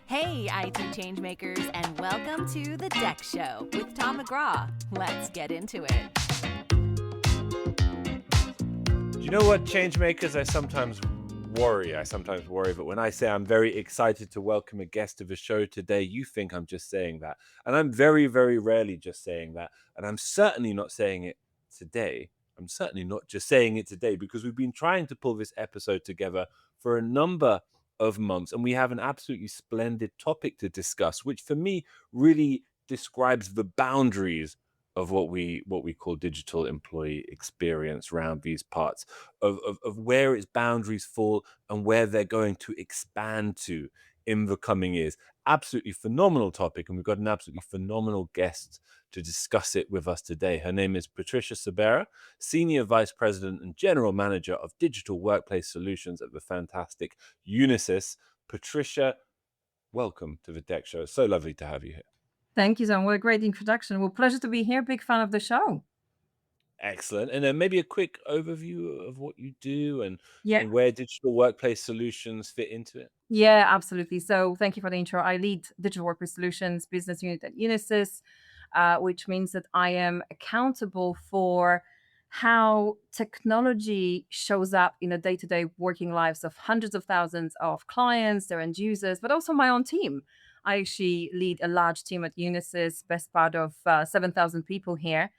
Hey, IT changemakers, and welcome to the DEX Show with Tom McGraw. Let's get into it. Do you know what, changemakers? I sometimes worry, but when I say I'm very excited to welcome a guest to the show today, you think I'm just saying that. And I'm very, very rarely just saying that. And I'm certainly not saying it today. I'm certainly not just saying it today because we've been trying to pull this episode together for a number of months. And we have an absolutely splendid topic to discuss, which for me really describes the boundaries of what we call digital employee experience around these parts of where its boundaries fall and where they're going to expand to in the coming years. Absolutely phenomenal topic, and we've got an absolutely phenomenal guest to discuss it with us today. Her name is Patrycja Sobera, Senior Vice President and General Manager of Digital Workplace Solutions at the fantastic Unisys. Patrycja, welcome to the DEX Show. It's so lovely to have you here. Thank you, Sam. What a great introduction. Well, pleasure to be here. Big fan of the show. Excellent. And then maybe a quick overview of what you do and Yeah, where digital workplace solutions fit into it. yeah, absolutely. So thank you for the intro. I lead Digital Workplace Solutions business unit at Unisys, which means that I am accountable for how technology shows up in the day-to-day working lives of hundreds of thousands of clients, their end users, but also my own team. I actually lead a large team at Unisys, best part of 7,000 people here.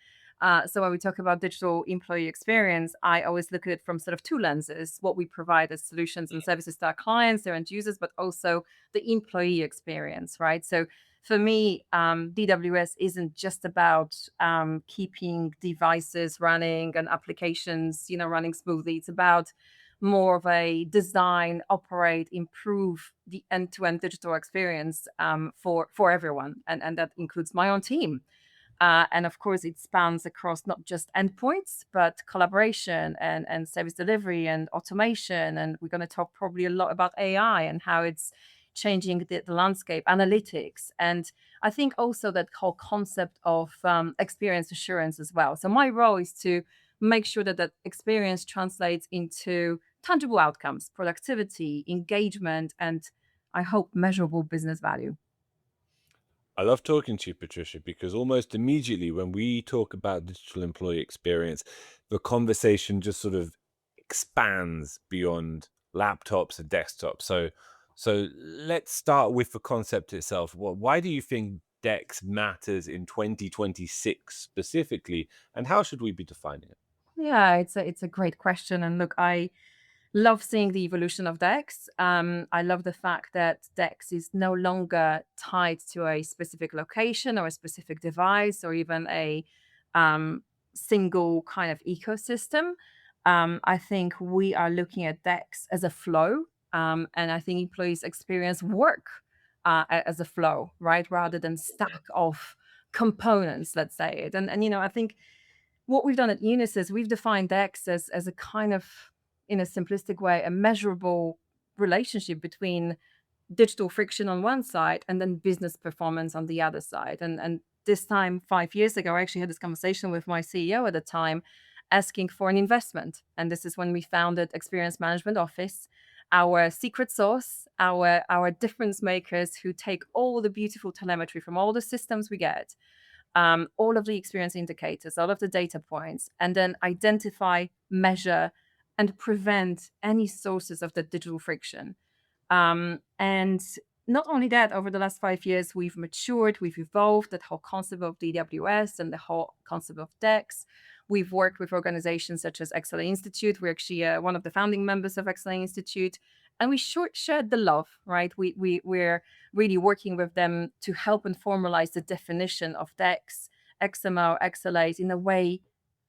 So when we talk about digital employee experience, I always look at it from sort of two lenses: what we provide as solutions and services to our clients, their end users, but also the employee experience, right? So for me, DWS isn't just about keeping devices running and applications, running smoothly. It's about more of a design, operate, improve the end-to-end digital experience for everyone, and that includes my own team. And of course, it spans across not just endpoints, but collaboration and service delivery and automation. And we're going to talk probably a lot about AI and how it's changing the landscape, analytics. And I think also that whole concept of experience assurance as well. So my role is to make sure that that experience translates into tangible outcomes, productivity, engagement, and I hope measurable business value. I love talking to you, Patrycja, because almost immediately when we talk about digital employee experience, the conversation just sort of expands beyond laptops and desktops. So let's start with the concept itself. Why do you think DEX matters in 2026 specifically, and how should we be defining it? Yeah, it's a great question. And look, I love seeing the evolution of DEX. I love the fact that DEX is no longer tied to a specific location or a specific device or even a single kind of ecosystem. I think we are looking at DEX as a flow, and I think employees experience work as a flow, right, rather than stack of components. Let's say it, and I think what we've done at Unisys, we've defined DEX as a kind of, in a simplistic way, a measurable relationship between digital friction on one side and then business performance on the other side. And this time, 5 years ago, I actually had this conversation with my CEO at the time, asking for an investment. And this is when we founded Experience Management Office, our secret sauce, our difference makers who take all the beautiful telemetry from all the systems we get, all of the experience indicators, all of the data points, and then identify, measure, and prevent any sources of the digital friction. And not only that, over the last 5 years, we've matured, we've evolved that whole concept of DWS and the whole concept of DEX. We've worked with organizations such as XLA Institute. We're actually one of the founding members of XLA Institute. And we shared the love, right? We're really working with them to help and formalize the definition of DEX, XML, XLAs in a way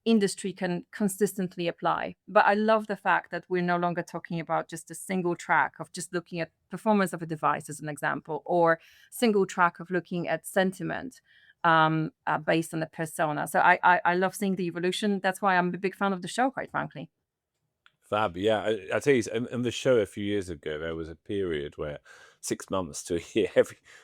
industry can consistently apply. But I love the fact that we're no longer talking about just a single track of just looking at performance of a device as an example, or single track of looking at sentiment based on the persona. So I love seeing the evolution. That's why I'm a big fan of the show, quite frankly. Fab. Yeah, I tell you, in the show a few years ago, there was a period where 6 months to a year,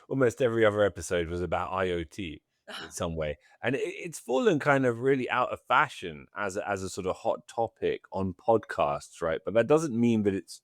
almost every other episode was about IoT in some way, and it's fallen kind of really out of fashion as a sort of hot topic on podcasts, right? But that doesn't mean that it's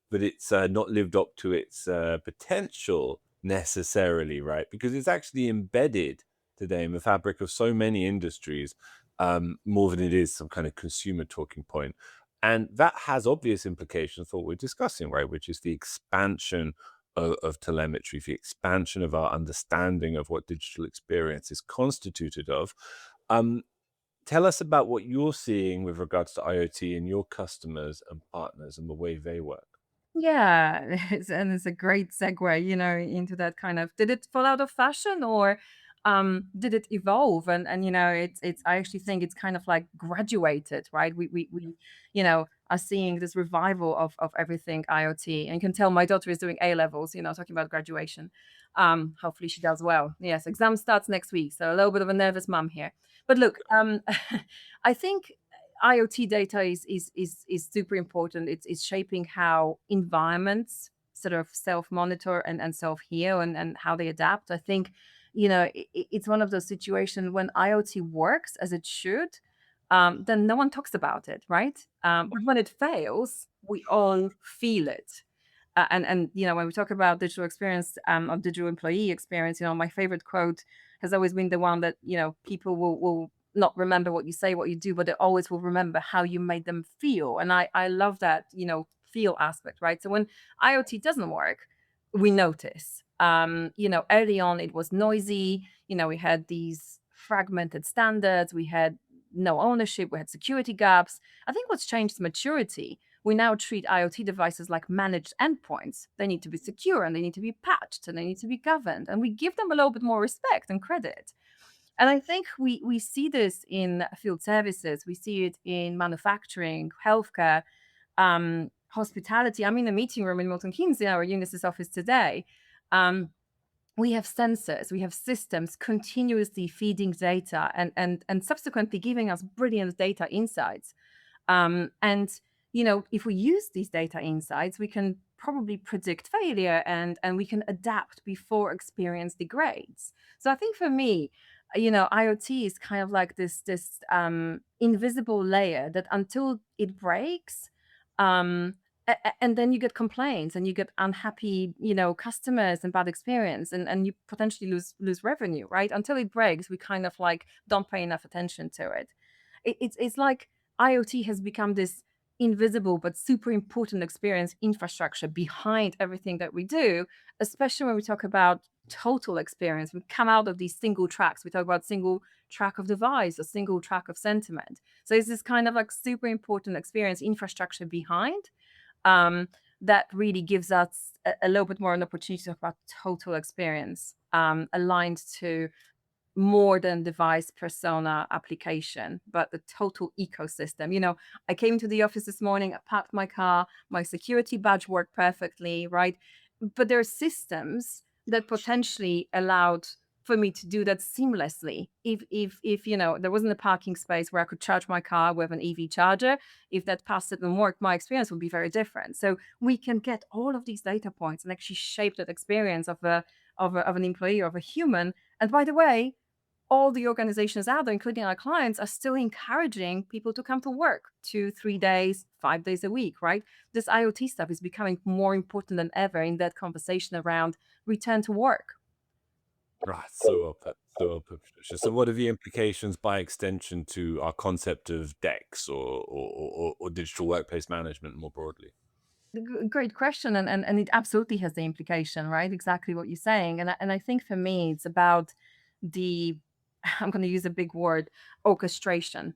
but it's not lived up to its potential necessarily, right? Because it's actually embedded today in the fabric of so many industries, more than it is some kind of consumer talking point. And that has obvious implications for what we're discussing, right? Which is the expansion of telemetry, the expansion of our understanding of what digital experience is constituted of. Um, Tell us about what you're seeing with regards to IoT in your customers and partners and the way they work. Yeah, and it's a great segue, into that kind of, did it fall out of fashion, or did it evolve? And it's I actually think it's kind of like graduated, right? We are seeing this revival of everything IoT, and you can tell my daughter is doing A levels, talking about graduation. Hopefully she does well. Yes, exam starts next week, so a little bit of a nervous mum here. But look, I think IoT data is super important. It's shaping how environments sort of self-monitor and self-heal, and how they adapt. I think, it's one of those situations when IoT works as it should, then no one talks about it, right? But when it fails, we all feel it. And when we talk about digital experience, or digital employee experience, my favorite quote has always been the one that people will not remember what you say, what you do, but they always will remember how you made them feel. And I love that feel aspect, right? So when IoT doesn't work, we notice. Early on it was noisy. We had these fragmented standards. We had no ownership. We had security gaps. I think what's changed is maturity. We now treat IoT devices like managed endpoints. They need to be secure, and they need to be patched, and they need to be governed. And we give them a little bit more respect and credit. And I think we see this in field services, we see it in manufacturing, healthcare, hospitality. I'm in a meeting room in Milton Keynes in our Unisys office today. We have sensors, we have systems continuously feeding data, and subsequently giving us brilliant data insights. And if we use these data insights, we can probably predict failure, and we can adapt before experience degrades. So I think for me, IoT is kind of like this invisible layer that until it breaks, and then you get complaints, and you get unhappy customers and bad experience, and you potentially lose revenue, right? Until it breaks, we kind of like don't pay enough attention to it. It's like IoT has become this invisible but super important experience infrastructure behind everything that we do, especially when we talk about total experience. We come out of these single tracks. We talk about single track of device or single track of sentiment. So it's this kind of like super important experience infrastructure behind, that really gives us a little bit more an opportunity to talk about total experience, aligned to more than device persona application, but the total ecosystem. I came to the office this morning, I parked my car, my security badge worked perfectly, right? But there are systems that potentially allowed for me to do that seamlessly. If there wasn't a parking space where I could charge my car with an EV charger, if that pass didn't work, my experience would be very different. So we can get all of these data points and actually shape that experience of an employee, or of a human. And by the way, all the organizations out there, including our clients, are still encouraging people to come to work 2-3 days, 5 days a week, right? This IoT stuff is becoming more important than ever in that conversation around return to work. Right, so well put, so well put, Patricia. So, what are the implications by extension to our concept of DEX, or digital workplace management more broadly? Great question, and it absolutely has the implication, right? Exactly what you're saying, and I think for me, it's about the I'm going to use a big word, orchestration.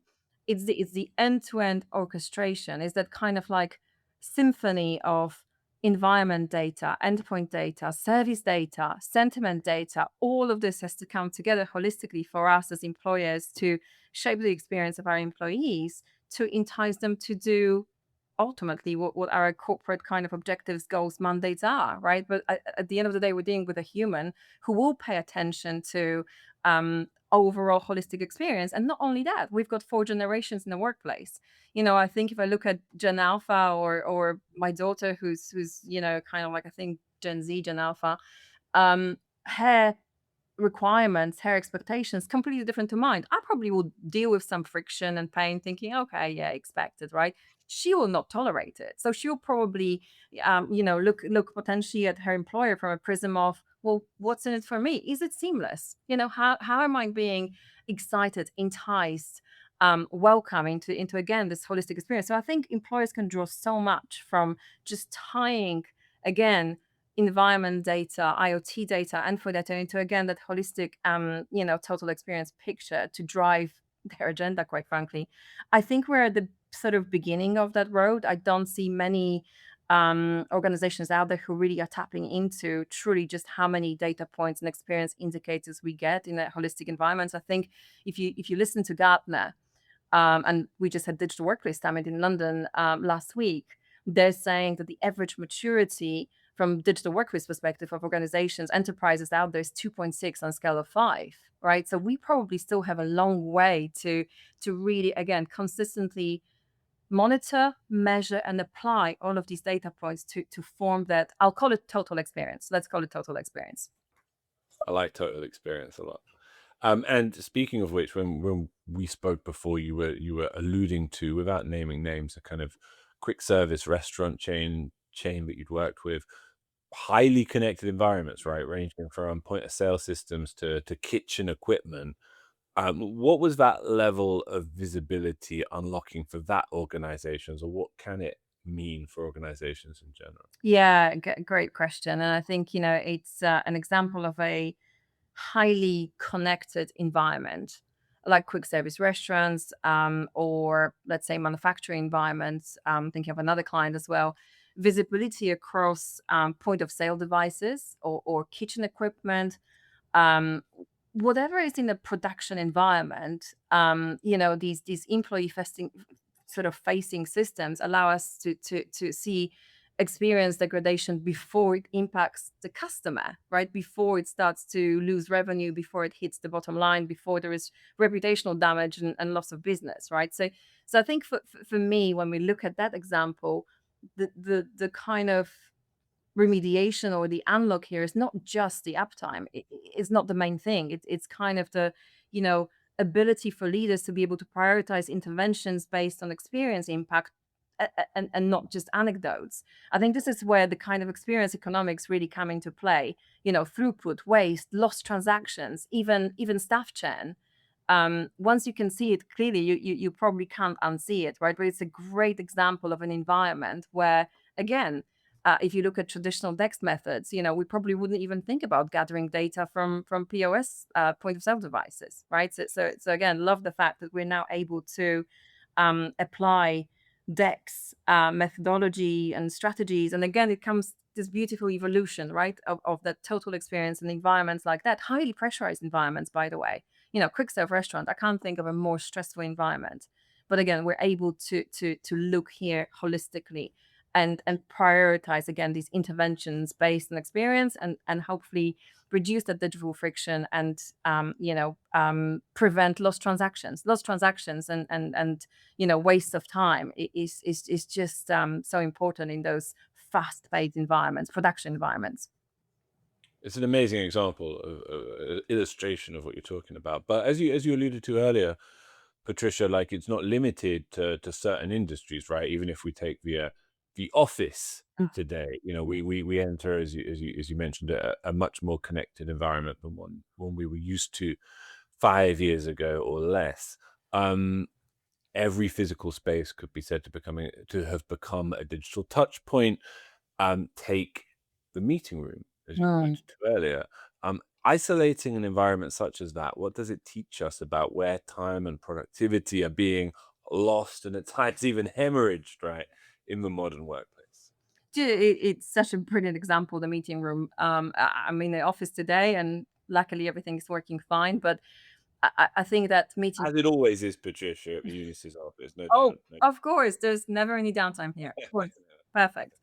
It's the end-to-end orchestration. Is that kind of like symphony of environment data, endpoint data, service data, sentiment data. All of this has to come together holistically for us as employers to shape the experience of our employees, to entice them to do ultimately what our corporate kind of objectives, goals, mandates are, right? But at the end of the day, we're dealing with a human who will pay attention to overall holistic experience. And not only that, we've got 4 generations in the workplace. I think if I look at Gen Alpha, or my daughter, who's kind of like, I think, Gen Z, Gen Alpha, her requirements, her expectations completely different to mine. I probably will deal with some friction and pain thinking, okay, yeah, expected, right? she will not tolerate it. So she'll probably, look potentially at her employer from a prism of, well, what's in it for me? Is it seamless? How am I being excited, enticed, welcome into again this holistic experience? So I think employers can draw so much from just tying again environment data, IoT data, and for data into again that holistic, total experience picture to drive their agenda. Quite frankly, I think we're at the sort of beginning of that road. I don't see many organizations out there who really are tapping into truly just how many data points and experience indicators we get in a holistic environment. I think if you listen to Gartner, and we just had Digital Workplace Summit in London last week, they're saying that the average maturity from digital workplace perspective of organizations, enterprises out there is 2.6 on a scale of 5, right? So we probably still have a long way to really, again, consistently monitor, measure, and apply all of these data points to form that, I'll call it total experience. Let's call it total experience. I like total experience a lot. And speaking of which, when we spoke before, you were alluding to, without naming names, a kind of quick service restaurant chain that you'd worked with, highly connected environments, right, ranging from point of sale systems to kitchen equipment. What was that level of visibility unlocking for that organizations, or what can it mean for organizations in general? Yeah, great question. And I think, it's an example of a highly connected environment like quick service restaurants, or let's say manufacturing environments. Thinking of another client as well, visibility across point of sale devices or kitchen equipment, um, whatever is in a production environment. These employee facing systems allow us to see experience degradation before it impacts the customer, right? Before it starts to lose revenue, before it hits the bottom line, before there is reputational damage and loss of business, right? So I think for me, when we look at that example, the kind of remediation or the unlock here is not just the uptime. It's not the main thing. It's kind of the, you know, ability for leaders to be able to prioritize interventions based on experience impact, and not just anecdotes. I think this is where the kind of experience economics really come into play. Throughput, waste, lost transactions, even staff churn. Once you can see it clearly, you probably can't unsee it, right? But it's a great example of an environment where, again, if you look at traditional DEX methods, we probably wouldn't even think about gathering data from POS, point of sale devices, right? So again, love the fact that we're now able to apply DEX methodology and strategies. And again, it comes this beautiful evolution, right, of that total experience in environments like that, highly pressurized environments, by the way. Quick serve restaurant, I can't think of a more stressful environment. But again, we're able to look here holistically and prioritize again these interventions based on experience, and hopefully reduce that digital friction and prevent lost transactions and waste of time is just so important in those fast-paced environments, production environments. It's an amazing example of illustration of what you're talking about. But as you alluded to earlier, Patricia, like, it's not limited to certain industries, right? Even if we take the office today, we enter, as you mentioned, a much more connected environment than one we were used to 5 years ago or less. Every physical space could be said to have become a digital touch point. Take the meeting room, as you alluded to earlier. Isolating an environment such as that, what does it teach us about where time and productivity are being lost and at times even hemorrhaged, right, in the modern workplace? It's such a brilliant example, the meeting room. I'm in the office today, and luckily everything is working fine. But I think that meeting. As it always is, Patricia, at the Unisys office, no Oh, doubt. No. of course, there's never any downtime here. Of course, perfect.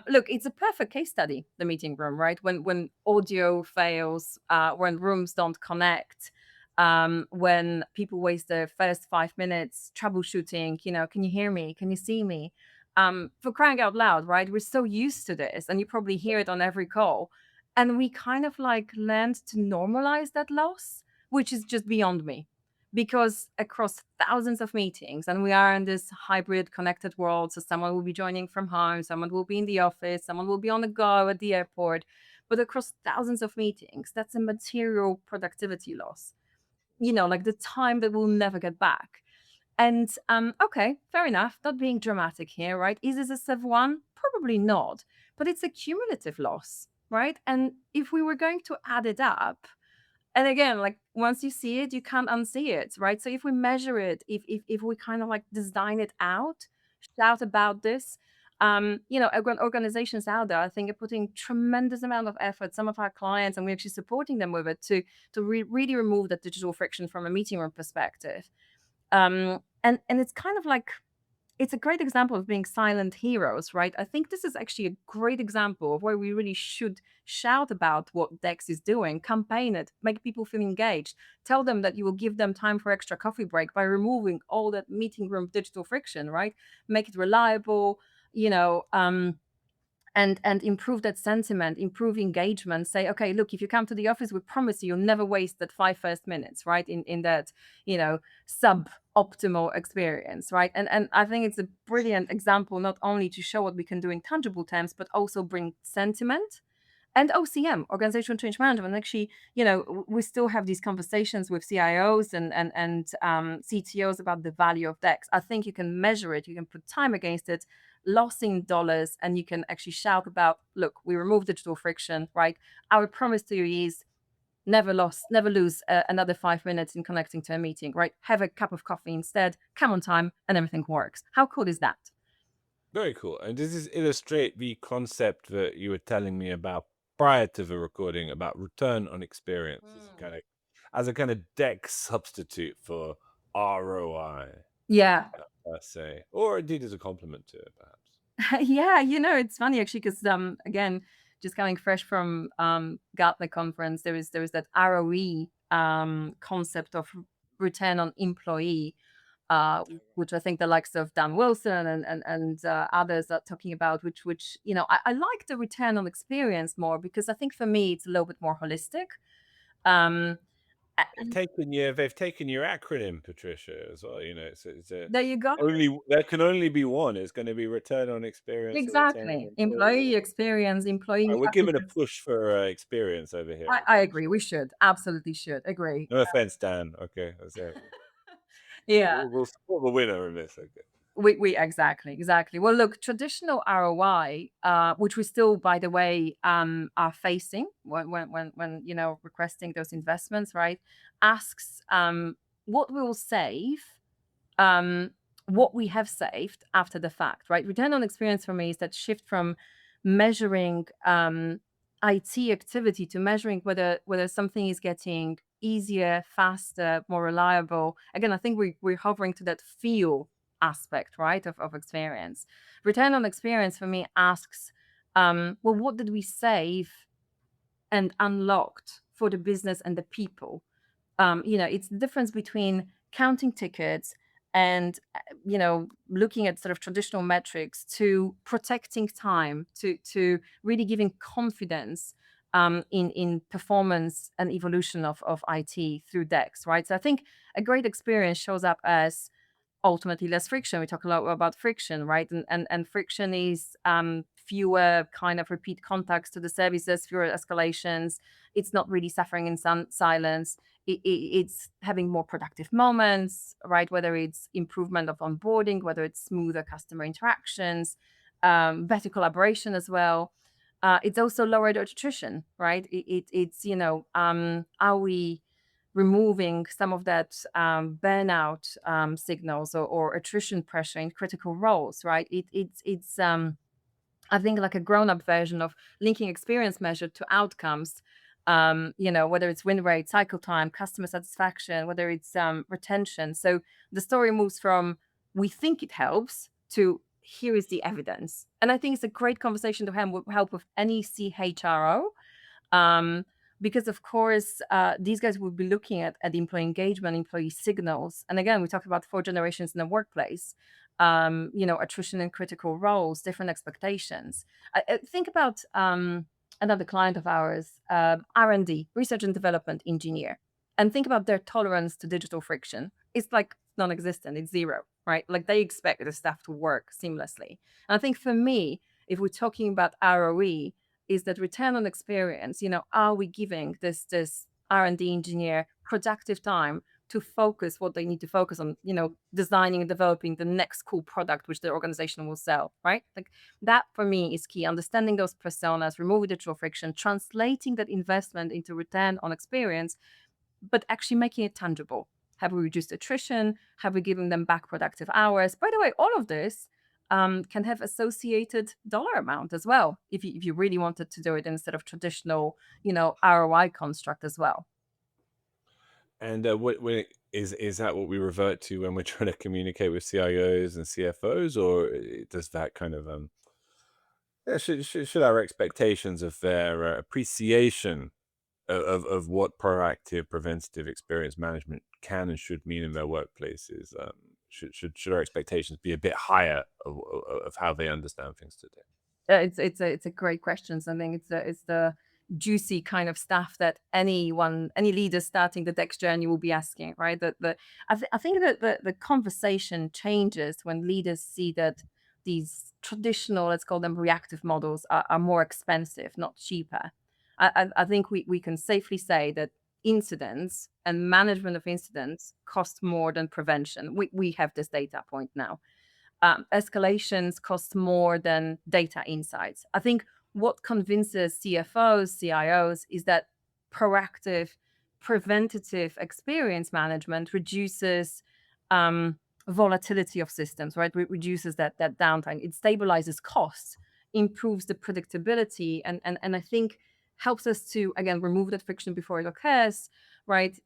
Look, it's a perfect case study, the meeting room, right? When audio fails, when rooms don't connect, when people waste their first 5 minutes troubleshooting, can you hear me? Can you see me? For crying out loud, right? We're so used to this, and you probably hear it on every call. And we kind of like learned to normalize that loss, which is just beyond me. because across thousands of meetings, and we are in this hybrid connected world, so someone will be joining from home, someone will be in the office, someone will be on the go at the airport, but across thousands of meetings, that's a material productivity loss, like the time that we'll never get back. And okay, fair enough, not being dramatic here, right? Is this a Civ 1? Probably not, but it's a cumulative loss, right? And if we were going to add it up, and again, like once you see it, you can't unsee it, right? So if we measure it, if we kind of like design it out, shout about this, organizations out there, I think, are putting tremendous amount of effort. Some of our clients, and we're actually supporting them with it to really remove that digital friction from a meeting room perspective. And it's kind of like, it's a great example of being silent heroes, right? I think this is actually a great example of where we really should shout about what DEX is doing, campaign it, make people feel engaged, tell them that you will give them time for extra coffee break by removing all that meeting room digital friction, right? Make it reliable, and improve that sentiment, improve engagement. Say, okay, look, if you come to the office, we promise you'll never waste that first 5 minutes, right? In that, suboptimal experience, right? And I think it's a brilliant example, not only to show what we can do in tangible terms, but also bring sentiment and OCM, organizational change management. Actually, we still have these conversations with CIOs and CTOs about the value of DEX. I think you can measure it, you can put time against it, loss in dollars, and you can actually shout about, look, we remove digital friction, right? Our promise to you is never lose another 5 minutes in connecting to a meeting, right? Have a cup of coffee instead, come on time, and everything works. How cool is that? Very cool. And does this illustrate the concept that you were telling me about prior to the recording about return on experience as a kind of DEX substitute for ROI, Yeah. per se, or indeed as a complement to it, perhaps? Yeah, it's funny actually, because again, just coming fresh from Gartner conference, there was that ROE concept of return on employee, which I think the likes of Dan Wilson and others are talking about, which I like the return on experience more, because I think for me it's a little bit more holistic. Um, They've taken your acronym, Patricia, as well. It's there you go. there can only be one. It's going to be return on experience or return on Exactly. employee. Employee experience, employee We're giving a happiness. push for experience over here. I agree. We should. Absolutely should. Agree. No offense, Dan. Okay, that's it. Yeah. We'll support the winner in this. Okay. We exactly. Well, look, traditional ROI, which we still, by the way, are facing when requesting those investments, right? Asks what we will save, um, what we have saved after the fact, right? Return on experience for me is that shift from measuring IT activity to measuring whether something is getting easier, faster, more reliable. Again, I think we're hovering to that feel aspect, right, of experience. Return on experience for me asks, well, what did we save and unlocked for the business and the people? It's the difference between counting tickets and looking at sort of traditional metrics to protecting time, to really giving confidence in performance and evolution of IT through DEX, right? So I think a great experience shows up as ultimately less friction. We talk a lot about friction, right? And friction is fewer kind of repeat contacts to the services, fewer escalations. It's not really suffering in silence. It's having more productive moments, right? Whether it's improvement of onboarding, whether it's smoother customer interactions, better collaboration as well. It's also lowered attrition, right? It's are we removing some of that burnout signals or attrition pressure in critical roles, right? It's I think like a grown-up version of linking experience measure to outcomes. Whether it's win rate, cycle time, customer satisfaction, whether it's retention. So the story moves from we think it helps to here is the evidence. And I think it's a great conversation to help with any CHRO. Because of course, these guys will be looking at employee engagement, employee signals. And again, we talked about 4 generations in the workplace, attrition in critical roles, different expectations. I think about another client of ours, R&D, research and development engineer. and think about their tolerance to digital friction. It's like non-existent. It's zero, right? Like they expect the stuff to work seamlessly. And I think for me, if we're talking about ROE, is that return on experience. Are we giving this R&D engineer productive time to focus what they need to focus on, designing and developing the next cool product which the organization will sell, right? Like that for me is key. Understanding those personas, removing digital friction, translating that investment into return on experience, but actually making it tangible. Have we reduced attrition? Have we given them back productive hours? By the way, all of this can have associated dollar amount as well, if you really wanted to do it instead of traditional, ROI construct as well. And is that what we revert to when we're trying to communicate with CIOs and CFOs, or does that kind of should our expectations of their appreciation of what proactive preventative experience management can and should mean in their workplaces, should our expectations be a bit higher of how they understand things today? It's a great question. I think it's the juicy kind of stuff that any leader starting the DEX journey will be asking, right? I think that the conversation changes when leaders see that these traditional, let's call them reactive models, are more expensive, not cheaper. I think we can safely say that incidents and management of incidents cost more than prevention. We have this data point now. Escalations cost more than data insights. I think what convinces CFOs, CIOs is that proactive, preventative experience management reduces volatility of systems, right? Reduces that downtime. It stabilizes costs, improves the predictability, and I think helps us to, again, remove that friction before it occurs, right?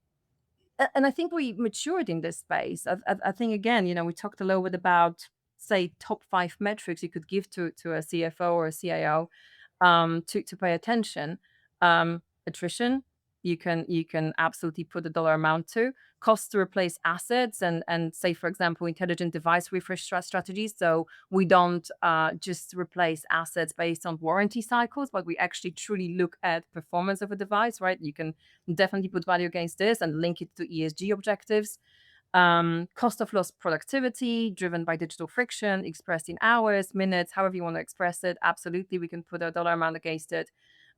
And I think we matured in this space. I think, again, we talked a little bit about, say, top 5 metrics you could give to a CFO or a CIO to pay attention. Attrition, you can absolutely put a dollar amount to. Cost to replace assets and say, for example, intelligent device refresh strategies. So we don't just replace assets based on warranty cycles, but we actually truly look at performance of a device, right? You can definitely put value against this and link it to ESG objectives. Cost of lost productivity driven by digital friction, expressed in hours, minutes, however you want to express it. Absolutely, we can put a dollar amount against it.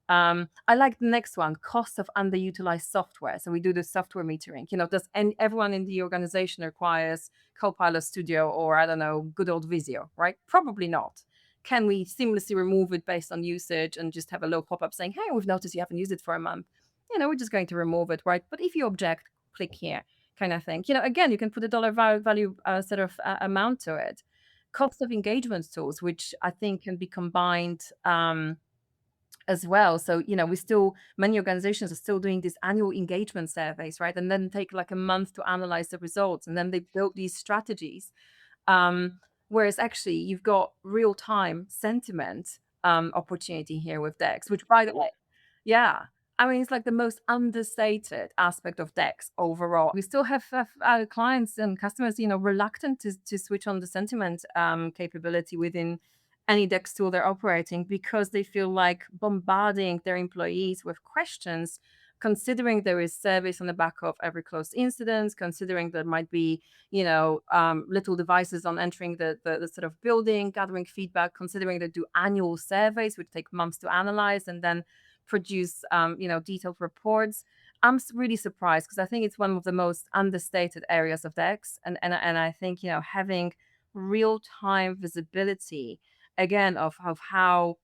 I like the next one, cost of underutilized software. So we do the software metering. Does everyone in the organization requires Copilot Studio or, I don't know, good old Visio, right? Probably not. Can we seamlessly remove it based on usage and just have a little pop-up saying, hey, we've noticed you haven't used it for a month. We're just going to remove it, right? But if you object, click here, kind of thing. Again, you can put a dollar value sort of amount to it. Cost of engagement tools, which I think can be combined as well. So, many organizations are still doing these annual engagement surveys, right? And then take like a month to analyze the results. And then they build these strategies. Whereas actually you've got real-time sentiment opportunity here with DEX, which, by the way, yeah, I mean, it's like the most understated aspect of DEX overall. We still have our clients and customers, reluctant to switch on the sentiment capability within any DEX tool they're operating because they feel like bombarding their employees with questions, considering there is service on the back of every closed incident, considering there might be, little devices on entering the sort of building, gathering feedback, considering they do annual surveys, which take months to analyze and then produce, detailed reports. I'm really surprised because I think it's one of the most understated areas of DEX. And I think, having real-time visibility, again, of how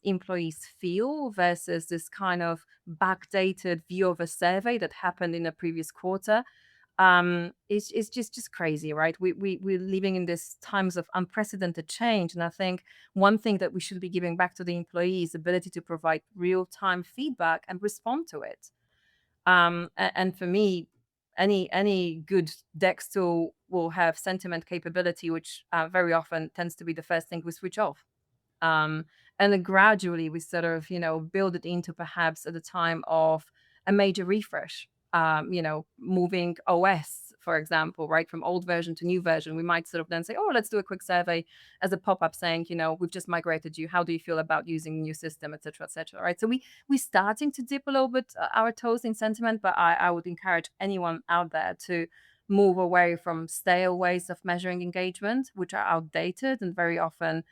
employees feel versus this kind of backdated view of a survey that happened in a previous quarter is just crazy, right? We're living in these times of unprecedented change. And I think one thing that we should be giving back to the employees is ability to provide real-time feedback and respond to it. And for me, any good DEX tool will have sentiment capability, which very often tends to be the first thing we switch off. And then gradually we sort of, build it into perhaps at the time of a major refresh. moving OS, for example, right, from old version to new version, we might sort of then say, oh, let's do a quick survey as a pop-up saying, we've just migrated you. How do you feel about using the new system, et cetera, right? So we're starting to dip a little bit our toes in sentiment, but I would encourage anyone out there to move away from stale ways of measuring engagement, which are outdated and very often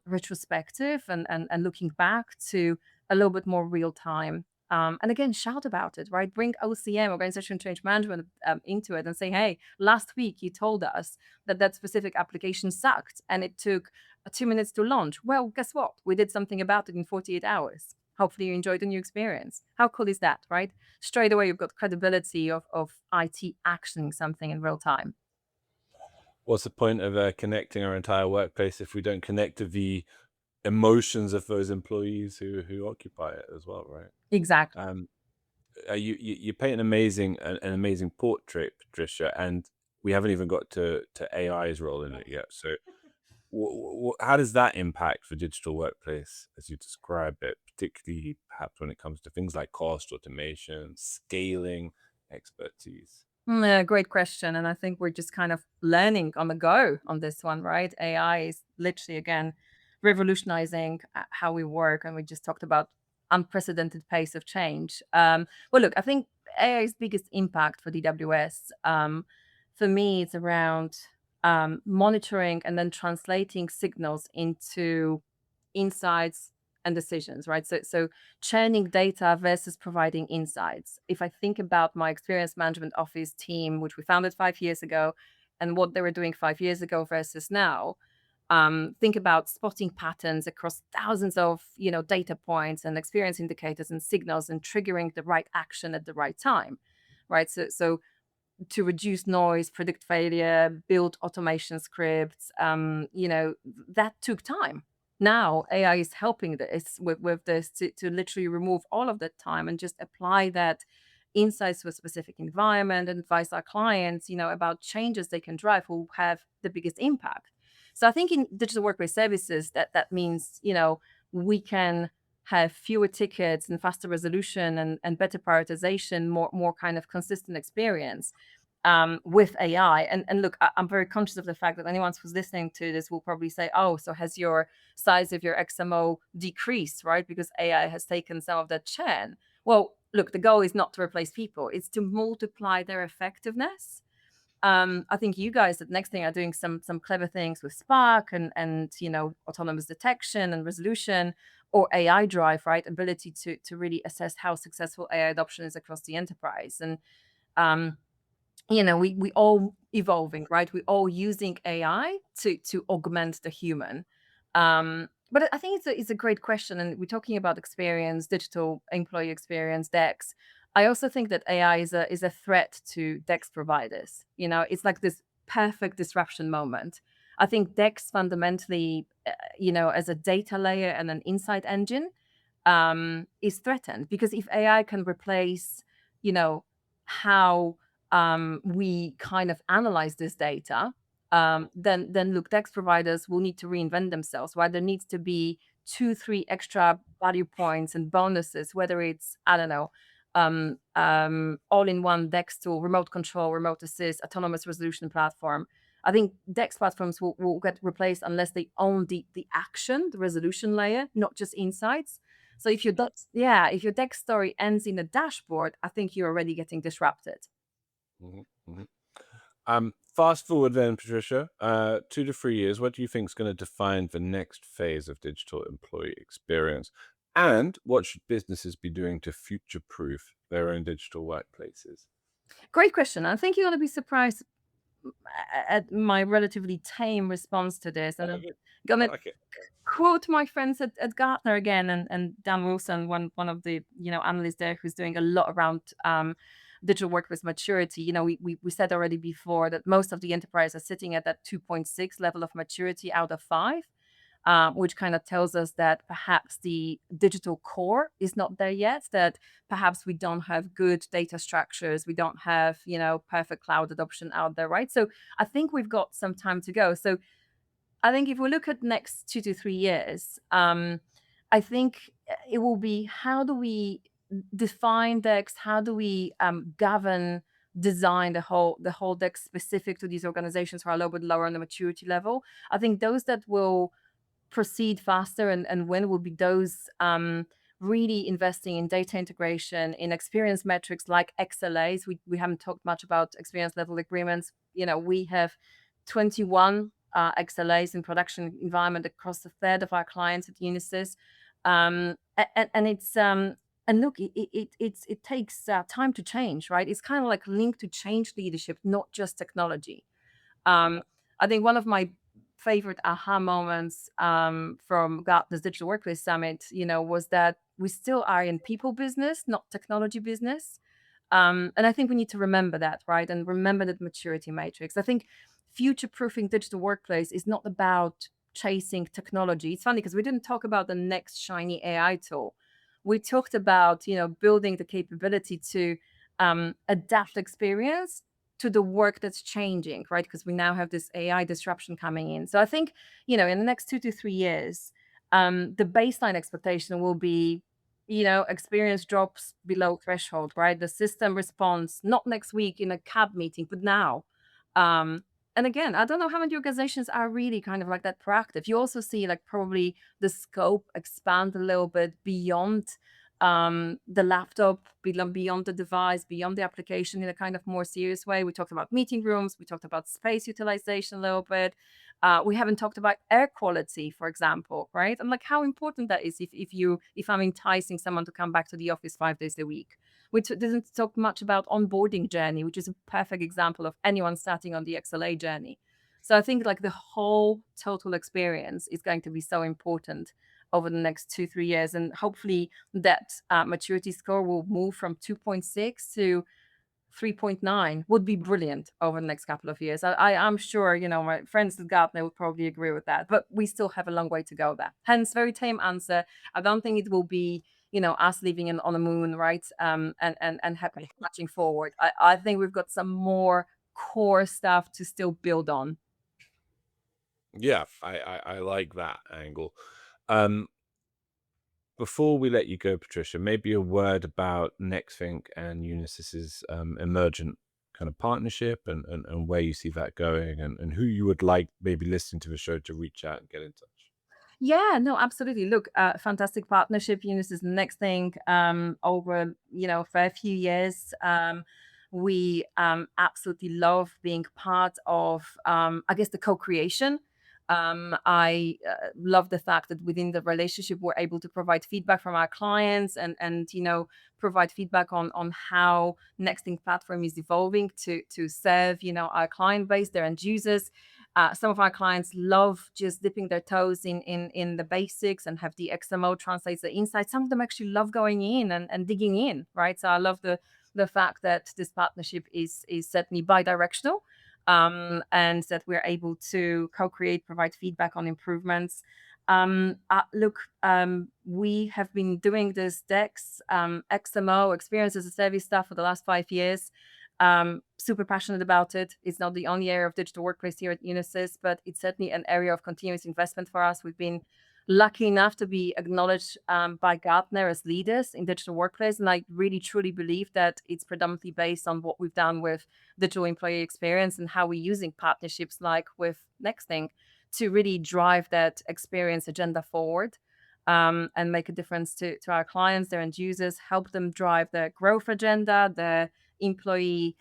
retrospective and looking back to a little bit more real time. And again, shout about it, right? Bring OCM, organization change management, into it and say, hey, last week you told us that specific application sucked and it took 2 minutes to launch. Well, guess what? We did something about it in 48 hours. Hopefully you enjoyed the new experience. How cool is that, right? Straight away, you've got credibility of IT actioning something in real time. What's the point of connecting our entire workplace if we don't connect to the emotions of those employees who occupy it as well, right? Exactly. You paint an amazing portrait, Patricia, and we haven't even got to AI's role in it yet. So how does that impact the digital workplace as you describe it, particularly perhaps when it comes to things like cost, automation, scaling, expertise? Great question. And I think we're just kind of learning on the go on this one, right? AI is literally, again, revolutionizing how we work. And we just talked about unprecedented pace of change. Well, look, I think AI's biggest impact for DWS, for me, it's around monitoring and then translating signals into insights and decisions, right? So churning data versus providing insights. If I think about my experience management office team, which we founded 5 years ago, and what they were doing 5 years ago versus now, think about spotting patterns across thousands of data points and experience indicators and signals and triggering the right action at the right time, right? So to reduce noise, predict failure, build automation scripts, that took time. Now AI is helping this with this to literally remove all of that time and just apply that insights to a specific environment and advise our clients, about changes they can drive will have the biggest impact. So I think in digital workplace services, that means, we can have fewer tickets and faster resolution and better prioritization, more kind of consistent experience with AI. And look, I'm very conscious of the fact that anyone who's listening to this will probably say, oh, so has your size of your XMO decreased, right? Because AI has taken some of that churn. Well, look, the goal is not to replace people, it's to multiply their effectiveness. I think you guys at Next Thing are doing some clever things with Spark and autonomous detection and resolution, or AI Drive, right? Ability to really assess how successful AI adoption is across the enterprise. And we all evolving, right? We're all using AI to augment the human. But I think it's a great question, and we're talking about experience, digital employee experience, DEX. I also think that AI is a threat to DEX providers. It's like this perfect disruption moment. I think DEX fundamentally, as a data layer and an insight engine, is threatened, because if AI can replace, how we kind of analyze this data, then look, DEX providers will need to reinvent themselves, right? There needs to be 2-3 extra value points and bonuses, whether it's, I don't know, all-in-one DEX tool, remote control, remote assist, autonomous resolution platform. I think DEX platforms will get replaced unless they own the action, the resolution layer, not just insights. So if your DEX story ends in a dashboard, I think you're already getting disrupted. Fast forward then, Patricia, 2 to 3 years, what do you think is going to define the next phase of digital employee experience? And what should businesses be doing to future-proof their own digital workplaces? Great question. I think you're going to be surprised at my relatively tame response to this. And I'm going to quote my friends at Gartner again, and Dan Wilson, one of the analysts there, who's doing a lot around digital workplace maturity. We said already before that most of the enterprise are sitting at that 2.6 level of maturity out of 5, which kind of tells us that perhaps the digital core is not there yet, that perhaps we don't have good data structures, we don't have perfect cloud adoption out there, right? So I think we've got some time to go. So I think if we look at next 2 to 3 years, I think it will be, how do we define DEX? How do we govern, design the whole DEX specific to these organizations who are a little bit lower on the maturity level? I think those that will proceed faster and win will be those really investing in data integration, in experience metrics like XLAs. We haven't talked much about experience level agreements. We have 21 XLAs in production environment across a third of our clients at Unisys. And it's and look, it takes time to change, right? It's kind of like linked to change leadership, not just technology. I think one of my favorite aha moments from Gartner's Digital Workplace Summit, was that we still are in people business, not technology business. And I think we need to remember that, right? And remember that maturity matrix. I think future-proofing digital workplace is not about chasing technology. It's funny because we didn't talk about the next shiny AI tool. We talked about, building the capability to adapt experience to the work that's changing, right? Because we now have this AI disruption coming in. So I think, in the next 2 to 3 years, the baseline expectation will be, experience drops below threshold, right? The system responds not next week in a CAB meeting, but now. And again, I don't know how many organizations are really kind of like that proactive. You also see like probably the scope expand a little bit beyond the laptop, beyond the device, beyond the application in a kind of more serious way. We talked about meeting rooms, we talked about space utilization a little bit. We haven't talked about air quality, for example, right? And like how important that is if I'm enticing someone to come back to the office 5 days a week. We didn't talk much about onboarding journey, which is a perfect example of anyone starting on the XLA journey. So I think like the whole total experience is going to be so important over the next 2-3 years, and hopefully that maturity score will move from 2.6 to 3.9 would be brilliant over the next couple of years. I'm sure, my friends at Gartner would probably agree with that, but we still have a long way to go there. Hence, very tame answer. I don't think it will be, us living on the moon, right? And happily marching forward. I think we've got some more core stuff to still build on. Yeah, I like that angle. Before we let you go, Patrycja, maybe a word about NextThink and Unisys's emergent kind of partnership and where you see that going and who you would like maybe listening to the show to reach out and get in touch. Yeah, no, absolutely. Look, fantastic partnership. Unisys is the next thing over, for a few years. We absolutely love being part of, I guess, the co-creation. I love the fact that within the relationship, we're able to provide feedback from our clients and provide feedback on how NextThink platform is evolving to serve, our client base, their end users. Some of our clients love just dipping their toes in the basics and have the XMO translates the insights. Some of them actually love going in and digging in, right? So I love the fact that this partnership is certainly bi-directional, and that we're able to co-create, provide feedback on improvements. Look, we have been doing this DEX, XMO, experience as a service stuff for the last 5 years. Super passionate about it. It's not the only area of digital workplace here at Unisys, but it's certainly an area of continuous investment for us. We've been lucky enough to be acknowledged by Gartner as leaders in digital workplace. And I really, truly believe that it's predominantly based on what we've done with digital employee experience and how we're using partnerships like with NextThink to really drive that experience agenda forward. And make a difference to our clients, their end users, help them drive their growth agenda, their employee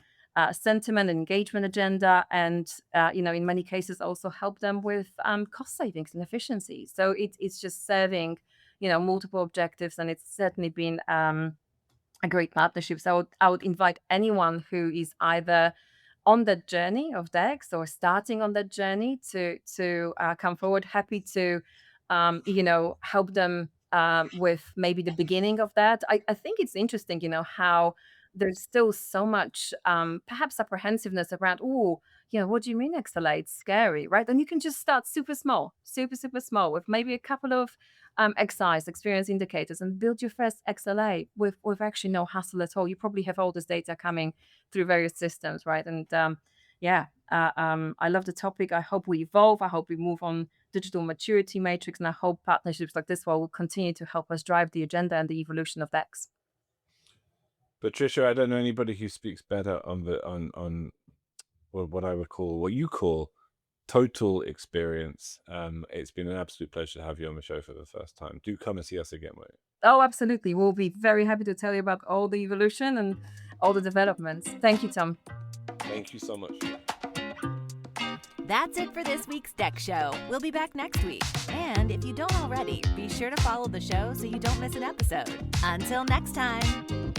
sentiment and engagement agenda, and in many cases also help them with cost savings and efficiency. So it's just serving multiple objectives, and it's certainly been a great partnership. So I would invite anyone who is either on that journey of DEX or starting on that journey to come forward. Happy to help them with maybe the beginning of that. I think it's interesting, how there's still so much perhaps apprehensiveness around, what do you mean XLA? It's scary, right? And you can just start super small, super small with maybe a couple of XIs, experience indicators, and build your first XLA with actually no hassle at all. You probably have all this data coming through various systems, right? And I love the topic. I hope we evolve. I hope we move on digital maturity matrix, and I hope partnerships like this one will continue to help us drive the agenda and the evolution of DEX. Patricia, I don't know anybody who speaks better on well, what you call total experience. It's been an absolute pleasure to have you on the show for the first time. Do come and see us again, won't you? Oh, absolutely. We'll be very happy to tell you about all the evolution and all the developments. Thank you, Tom. Thank you so much. That's it for this week's DEX Show. We'll be back next week. And if you don't already, be sure to follow the show so you don't miss an episode. Until next time.